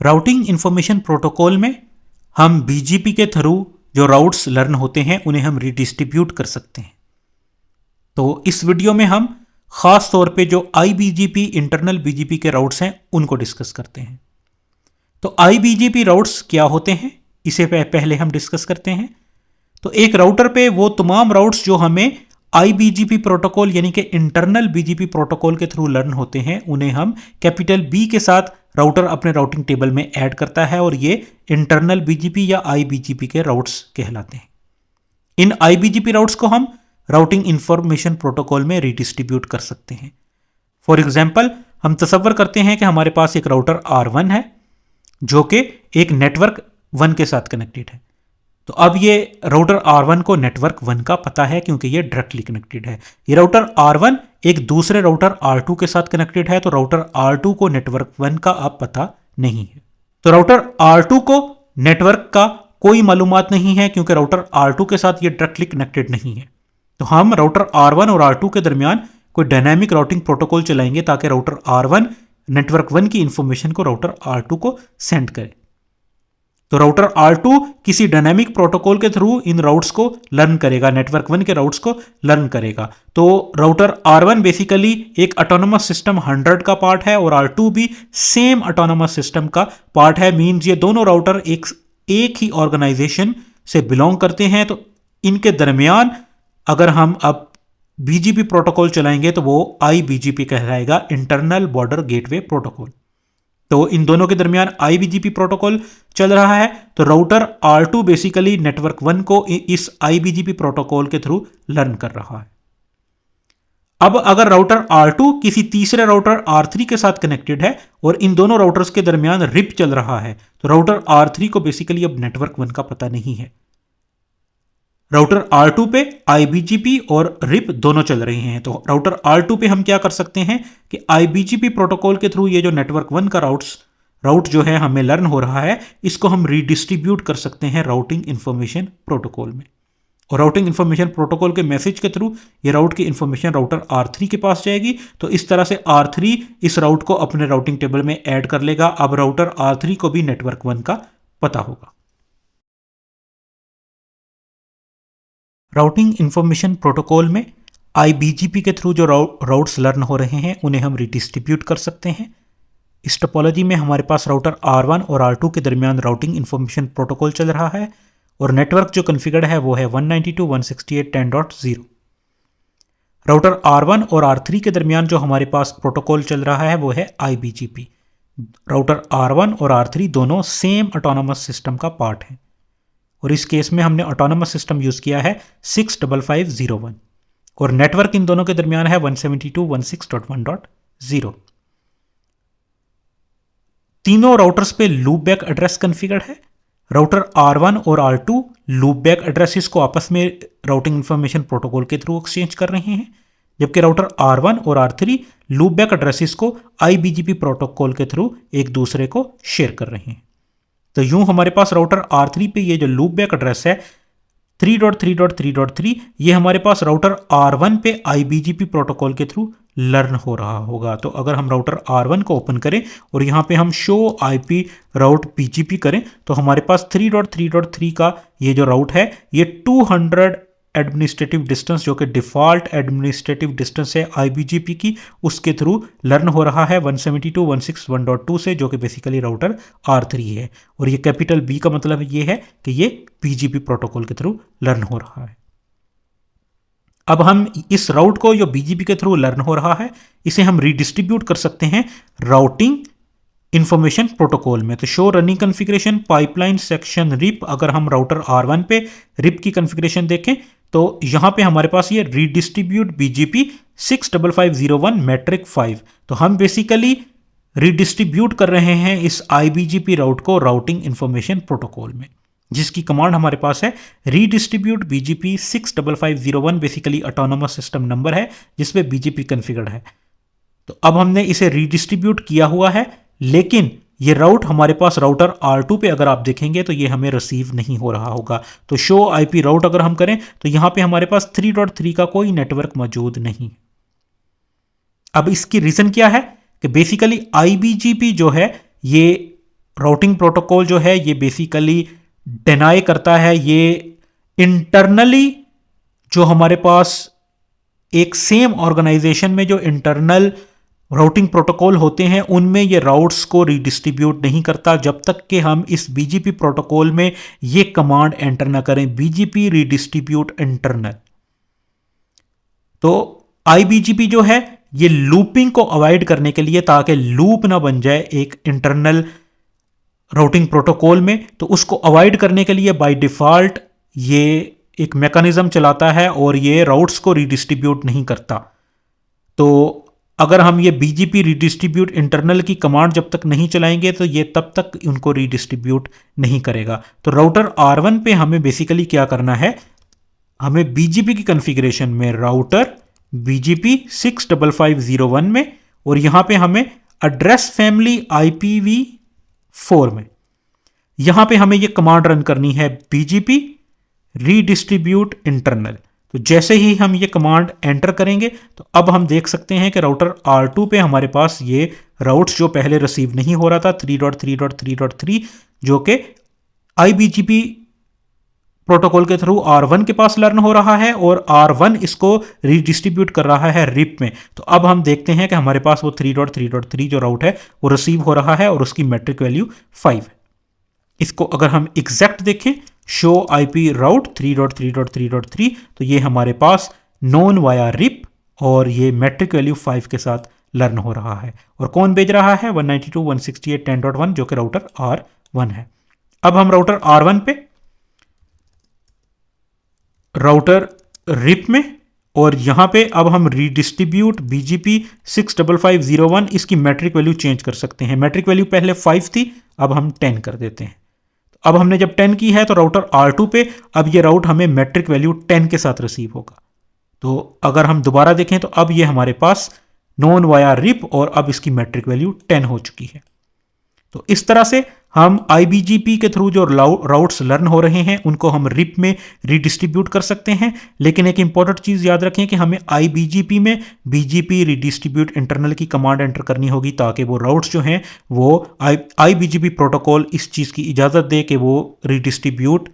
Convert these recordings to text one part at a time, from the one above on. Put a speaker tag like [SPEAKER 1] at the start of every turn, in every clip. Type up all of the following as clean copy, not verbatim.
[SPEAKER 1] Routing information protocol में हम BGP के थ्रू जो राउट्स लर्न होते हैं उन्हें हम रिडिस्ट्रीब्यूट कर सकते हैं। तो इस वीडियो में हम खास तौर पे जो आईबीजीपी इंटरनल बीजीपी के राउट्स हैं उनको डिस्कस करते हैं। तो आईबीजीपी राउट्स क्या होते हैं इसे पहले हम डिस्कस करते हैं। तो एक राउटर पे वो तमाम राउट्स जो हमें आईबीजीपी प्रोटोकॉल यानी कि इंटरनल बीजीपी प्रोटोकॉल के थ्रू लर्न होते हैं उन्हें हम कैपिटल बी के साथ राउटर अपने राउटिंग टेबल में ऐड करता है और ये इंटरनल बीजीपी या आईबीजीपी के राउट्स कहलाते हैं। इन आईबीजीपी राउट्स को हम राउटिंग इंफॉर्मेशन प्रोटोकॉल में रिडिस्ट्रीब्यूट कर सकते हैं। फॉर एग्जाम्पल हम तसव्वुर करते हैं कि हमारे पास एक राउटर R1 है जो कि एक नेटवर्क 1 के साथ कनेक्टेड है। तो अब ये राउटर R1 को नेटवर्क 1 का पता है क्योंकि ये डायरेक्टली कनेक्टेड है। ये राउटर R1 एक दूसरे राउटर R2 के साथ कनेक्टेड है, तो राउटर R2 को नेटवर्क 1 का अब पता नहीं है। तो राउटर R2 को नेटवर्क का कोई मालूमात नहीं है क्योंकि राउटर R2 के साथ ये डायरेक्टली कनेक्टेड नहीं है। तो हम राउटर R1 और R2 के दरमियान कोई डायनामिक राउटिंग प्रोटोकॉल चलाएंगे ताकि राउटर R1 नेटवर्क 1 की इंफॉर्मेशन को राउटर R2 को सेंड करे। तो राउटर R2 किसी डायनामिक प्रोटोकॉल के थ्रू इन राउट्स को लर्न करेगा, नेटवर्क 1 के राउट्स को लर्न करेगा। तो राउटर R1 बेसिकली एक ऑटोनोमस सिस्टम 100 का पार्ट है और R2 भी सेम ऑटोनोमस सिस्टम का पार्ट है। मींस ये दोनों राउटर एक ही ऑर्गेनाइजेशन से बिलोंग करते हैं। तो इनके दरमियान अगर हम अब बीजीपी प्रोटोकॉल चलाएंगे तो वो आईबीजीपी कहलाएगा, इंटरनल बॉर्डर गेटवे प्रोटोकॉल। तो इन दोनों के दरमियान आईबीजीपी प्रोटोकॉल चल रहा है। तो राउटर R2 बेसिकली नेटवर्क 1 को इस आईबीजीपी प्रोटोकॉल के थ्रू लर्न कर रहा है। अब अगर राउटर R2 किसी तीसरे राउटर R3 के साथ कनेक्टेड है और इन दोनों राउटर्स के दरमियान रिप चल रहा है, तो राउटर R3 को बेसिकली अब नेटवर्क 1 का पता नहीं है। राउटर R2 पे आईबीजीपी और रिप दोनों चल रहे हैं। तो राउटर R2 पे हम क्या कर सकते हैं कि आईबीजीपी प्रोटोकॉल के थ्रू ये जो नेटवर्क 1 का राउट जो है हमें लर्न हो रहा है, इसको हम रिडिस्ट्रीब्यूट कर सकते हैं राउटिंग इंफॉर्मेशन प्रोटोकॉल में। और राउटिंग इंफॉर्मेशन प्रोटोकॉल के मैसेज के थ्रू ये राउट की इंफॉर्मेशन राउटर R3 के पास जाएगी। तो इस तरह से R3 इस राउट को अपने राउटिंग टेबल में ऐड कर लेगा। अब राउटर R3 को भी नेटवर्क 1 का पता होगा। राउटिंग इंफॉर्मेशन प्रोटोकॉल में आईबीजीपी के थ्रू जो राउट्स लर्न हो रहे हैं उन्हें हम रिडिस्ट्रीब्यूट कर सकते हैं। इस टोपोलॉजी में हमारे पास राउटर R1 और R2 के दरमियान राउटिंग इंफॉर्मेशन प्रोटोकॉल चल रहा है और नेटवर्क जो कॉन्फ़िगर्ड है वो है 192.168.10.0। राउटर R1 और R3 के दरमियान जो हमारे पास प्रोटोकॉल चल रहा है वो है आईबीजीपी। राउटर R1 और R3 दोनों सेम ऑटोनोमस सिस्टम का पार्ट है और इस केस में हमने ऑटोनोमस सिस्टम यूज किया है 65501 और नेटवर्क इन दोनों के दरमियान है 172.168.1.0। तीनों राउटर्स पे लूप बैक एड्रेस कॉन्फ़िगर्ड है। राउटर R1 और R2 लूप बैक एड्रेसेस को आपस में राउटिंग इंफॉर्मेशन प्रोटोकॉल के थ्रू एक्सचेंज कर रहे हैं, जबकि राउटर R1 और R3 लूप बैक एड्रेसेस को आईबीजीपी प्रोटोकॉल के थ्रू एक दूसरे को शेयर कर रहे हैं। तो यूं हमारे पास राउटर R3 पे ये जो लूप बैक एड्रेस है 3.3.3.3 ये हमारे पास राउटर R1 पे आईबीजीपी प्रोटोकॉल के थ्रू लर्न हो रहा होगा। तो अगर हम राउटर R1 को ओपन करें और यहाँ पे हम शो आईपी राउट बीजीपी करें तो हमारे पास 3.3.3 का ये जो राउट है ये 200 एडमिनिस्ट्रेटिव डिस्टेंस जो कि डिफॉल्ट एडमिनिस्ट्रेटिव डिस्टेंस है आईबीजीपी की, उसके थ्रू लर्न हो रहा है 172.168.2 से, जो कि बेसिकली राउटर R3 है। और ये कैपिटल बी का मतलब ये है कि ये बीजीपी प्रोटोकॉल के थ्रू लर्न हो रहा है। अब हम इस राउट को जो बीजीपी के थ्रू लर्न हो रहा है इसे हम रिडिस्ट्रीब्यूट कर सकते हैं राउटिंग इंफॉर्मेशन प्रोटोकॉल में। तो show running configuration pipeline section RIP, अगर हम राउटर R1 पे रिप की कॉन्फ़िगरेशन देखें तो यहां पे हमारे पास ये रिडिस्ट्रीब्यूट बीजीपी 65501 मैट्रिक 5। तो हम बेसिकली रिडिस्ट्रीब्यूट कर रहे हैं इस आईबीजीपी राउट को राउटिंग इंफॉर्मेशन प्रोटोकॉल में, जिसकी कमांड हमारे पास है redistribute BGP 65501। Basically autonomous system number है जिसपे बीजीपी कॉन्फ़िगर्ड है। तो अब हमने इसे रिडिस्ट्रीब्यूट किया हुआ है, लेकिन ये राउट हमारे पास राउटर R2 पे अगर आप देखेंगे तो ये हमें रिसीव नहीं हो रहा होगा। तो शो आईपी राउट अगर हम करें तो यहां पे हमारे पास 3.3 का कोई नेटवर्क मौजूद नहीं। अब इसकी रीजन क्या है कि बेसिकली आईबीजीपी जो है ये राउटिंग प्रोटोकॉल जो है ये बेसिकली डिनाई करता है, ये इंटरनली जो हमारे पास एक सेम ऑर्गेनाइजेशन में जो इंटरनल राउटिंग प्रोटोकॉल होते हैं उनमें ये राउट्स को रीडिस्ट्रीब्यूट नहीं करता जब तक कि हम इस बीजीपी प्रोटोकॉल में ये कमांड एंटर ना करें, बीजीपी रीडिस्ट्रीब्यूट इंटरनल। तो आईबीजीपी जो है ये लूपिंग को अवॉइड करने के लिए, ताकि लूप ना बन जाए एक इंटरनल राउटिंग प्रोटोकॉल में, तो उसको अवॉइड करने के लिए बाय डिफॉल्ट ये एक मैकेनिज्म चलाता है और ये राउट्स को रीडिस्ट्रीब्यूट नहीं करता। तो अगर हम ये बीजीपी रीडिस्ट्रीब्यूट इंटरनल की कमांड जब तक नहीं चलाएंगे तो ये तब तक उनको रीडिस्ट्रीब्यूट नहीं करेगा। तो राउटर R1 पे हमें बेसिकली क्या करना है, हमें बीजीपी की कॉन्फ़िगरेशन में राउटर BGP 65501 में, और यहां पे हमें एड्रेस फैमिली IPv4 में, यहां पे हमें ये कमांड रन करनी है BGP रीडिस्ट्रीब्यूट इंटरनल। तो जैसे ही हम ये कमांड एंटर करेंगे तो अब हम देख सकते हैं कि राउटर R2 पे हमारे पास ये राउट्स जो पहले रिसीव नहीं हो रहा था 3.3.3.3 जो कि IBGP प्रोटोकॉल के थ्रू R1 के पास लर्न हो रहा है और R1 इसको रीडिस्ट्रीब्यूट कर रहा है रिप में। तो अब हम देखते हैं कि हमारे पास वो 3.3.3 जो राउट है वो रिसीव हो रहा है और उसकी मैट्रिक वैल्यू 5 है। इसको अगर हम एग्जैक्ट देखें, शो IP राउट 3.3.3.3, तो ये हमारे पास नोन वाया रिप और ये मैट्रिक वैल्यू 5 के साथ लर्न हो रहा है। और कौन भेज रहा है 192.168.10.1 जो कि राउटर R1 है। अब हम राउटर R1 पे राउटर रिप में, और यहां पे अब हम रीडिस्ट्रीब्यूट BGP 65501 इसकी मैट्रिक वैल्यू चेंज कर सकते हैं। मैट्रिक वैल्यू पहले 5 थी, अब हम 10 कर देते हैं। अब हमने जब 10 की है तो राउटर R2 पे अब ये राउट हमें मैट्रिक वैल्यू 10 के साथ रिसीव होगा। तो अगर हम दोबारा देखें तो अब ये हमारे पास नॉन वाया रिप और अब इसकी मैट्रिक वैल्यू 10 हो चुकी है। तो इस तरह से हम IBGP के थ्रू जो राउट्स लर्न हो रहे हैं उनको हम रिप में रीडिस्ट्रीब्यूट कर सकते हैं। लेकिन एक इंपॉर्टेंट चीज याद रखें कि हमें IBGP में BGP रीडिस्ट्रीब्यूट इंटरनल की कमांड एंटर करनी होगी, ताकि वो राउट्स जो हैं वो IBGP प्रोटोकॉल इस चीज की इजाजत दे कि वो रीडिस्ट्रीब्यूट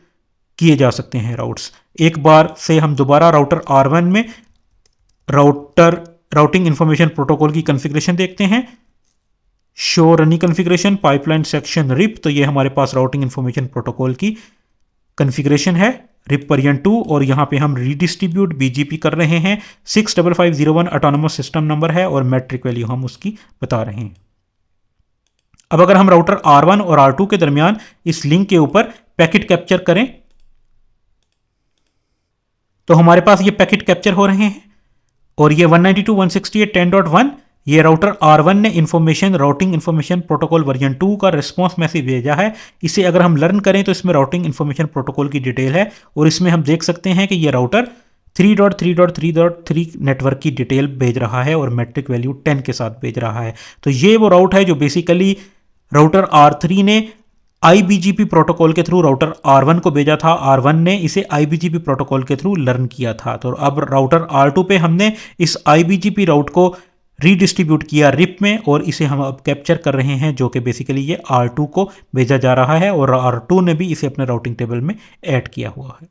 [SPEAKER 1] किए जा सकते हैं राउट्स। एक बार से हम दोबारा राउटर R1 में राउटिंग इंफॉर्मेशन प्रोटोकॉल की कॉन्फ़िगरेशन देखते हैं। Show running configuration pipeline section RIP, तो ये हमारे पास राउटिंग इंफॉर्मेशन प्रोटोकॉल की कॉन्फ़िगरेशन है रिप वर्जन 2, और यहाँ पे हम रीडिस्ट्रीब्यूट BGP कर रहे हैं। 65501 ऑटोनोमस सिस्टम नंबर है और मैट्रिक वैल्यू हम उसकी बता रहे हैं। अब अगर हम राउटर R1 और R2 के दरमियान इस लिंक के ऊपर पैकेट कैप्चर करें तो हमारे पास ये पैकेट कैप्चर हो रहे हैं, और ये 192.168.10.1 ये राउटर R1 ने राउटिंग इंफॉर्मेशन प्रोटोकॉल वर्जन 2 का रिस्पॉन्स मैसेज भेजा है। इसे अगर हम लर्न करें तो इसमें राउटिंग इंफॉर्मेशन प्रोटोकॉल की डिटेल है, और इसमें हम देख सकते हैं कि ये राउटर 3.3.3.3 नेटवर्क की डिटेल भेज रहा है और मैट्रिक वैल्यू 10 के साथ भेज रहा है। तो ये वो राउट है जो बेसिकली राउटर R3 ने IBGP प्रोटोकॉल के थ्रू राउटर R1 को भेजा था। R1 ने इसे IBGP प्रोटोकॉल के थ्रू लर्न किया था। तो अब राउटर R2 पे हमने इस IBGP राउट को रीडिस्ट्रीब्यूट किया रिप में, और इसे हम अब कैप्चर कर रहे हैं, जो कि बेसिकली ये R2 को भेजा जा रहा है और R2 ने भी इसे अपने राउटिंग टेबल में ऐड किया हुआ है।